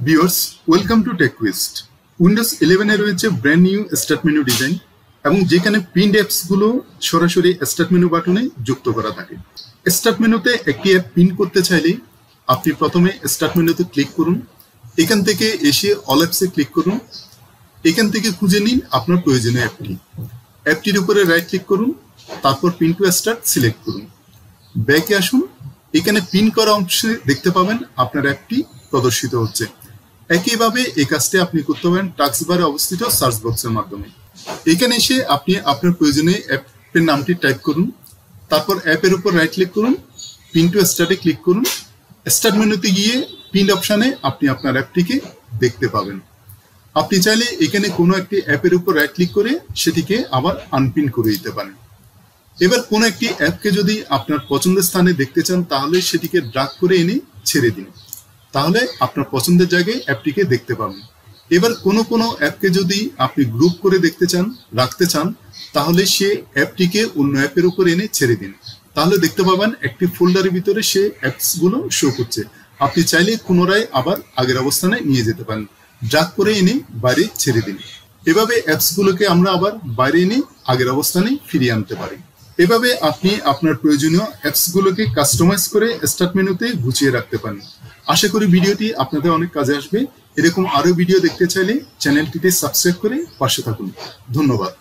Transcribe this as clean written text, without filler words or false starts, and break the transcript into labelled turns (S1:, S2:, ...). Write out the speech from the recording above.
S1: Viewers, welcome to Techquest. Windows 11 এ রয়েছে brand new start menu design এবং যেখানে পিনড অ্যাপসগুলো সরাসরি স্টার্ট মেনু বাটনে যুক্ত করা থাকে। স্টার্ট মেনুতে একটি অ্যাপ পিন করতে চাইলে আপনি প্রথমে স্টার্ট মেনুতে ক্লিক করুন, এখান থেকে এসে অল অ্যাপসে ক্লিক করুন, এখান থেকে খুঁজে নিন আপনার প্রয়োজনীয় অ্যাপটি। অ্যাপটির উপরে রাইট ক্লিক করুন, তারপর পিন টু স্টার্ট সিলেক্ট করুন। ব্যাকে আসুন, এখানে পিন করা অংশে দেখতে পাবেন আপনার অ্যাপটি প্রদর্শিত হচ্ছে। একইভাবে এই কাজটি আপনি করতে পারেন টাস্ক বারে অবস্থিত সার্চ বক্সের মাধ্যমে। এখানে এসে আপনি আপনার প্রয়োজনীয় অ্যাপের নামটি টাইপ করুন, তারপর অ্যাপের উপর রাইট ক্লিক করুন, পিন টু স্টার্টে ক্লিক করুন। স্টার্ট মেনুতে গিয়ে পিন অপশানে আপনি আপনার অ্যাপটিকে দেখতে পাবেন। আপনি চাইলে এখানে কোনো একটি অ্যাপের উপর রাইট ক্লিক করে সেটিকে আবার আনপিন করে দিতে পারেন। এবার কোনো একটি অ্যাপকে যদি আপনার পছন্দের স্থানে দেখতে চান তাহলে সেটিকে ড্রাগ করে এনে ছেড়ে দিন, তাহলে আপনার পছন্দের জায়গায় অ্যাপটিকে দেখতে পাবেন। এবার কোনো অ্যাপকে যদি আপনি গ্রুপ করে দেখতে চান, রাখতে চান, তাহলে সে অ্যাপটিকে অন্য অ্যাপের উপর এনে ছেড়ে দিন, তাহলে দেখতে পাবেন একটি ফোল্ডারের ভিতরে সে অ্যাপসগুলো শো করছে। আপনি চাইলে পুনরায় আবার আগের অবস্থানে নিয়ে যেতে পারেন, ড্রাগ করে এনে বাইরে ছেড়ে দিন। এভাবে অ্যাপসগুলোকে আমরা আবার বাইরে এনে আগের অবস্থানে ফিরিয়ে আনতে পারি। এভাবে আপনি আপনার প্রয়োজনীয় অ্যাপসগুলোকে কাস্টমাইজ করে স্টার্ট মেনুতে গুছিয়ে রাখতে পারেন। আশা করি ভিডিওটি আপনাদের অনেক কাজে আসবে। এরকম আরো ভিডিও দেখতে চাইলে চ্যানেলটিতে সাবস্ক্রাইব করে পাশে থাকুন। ধন্যবাদ।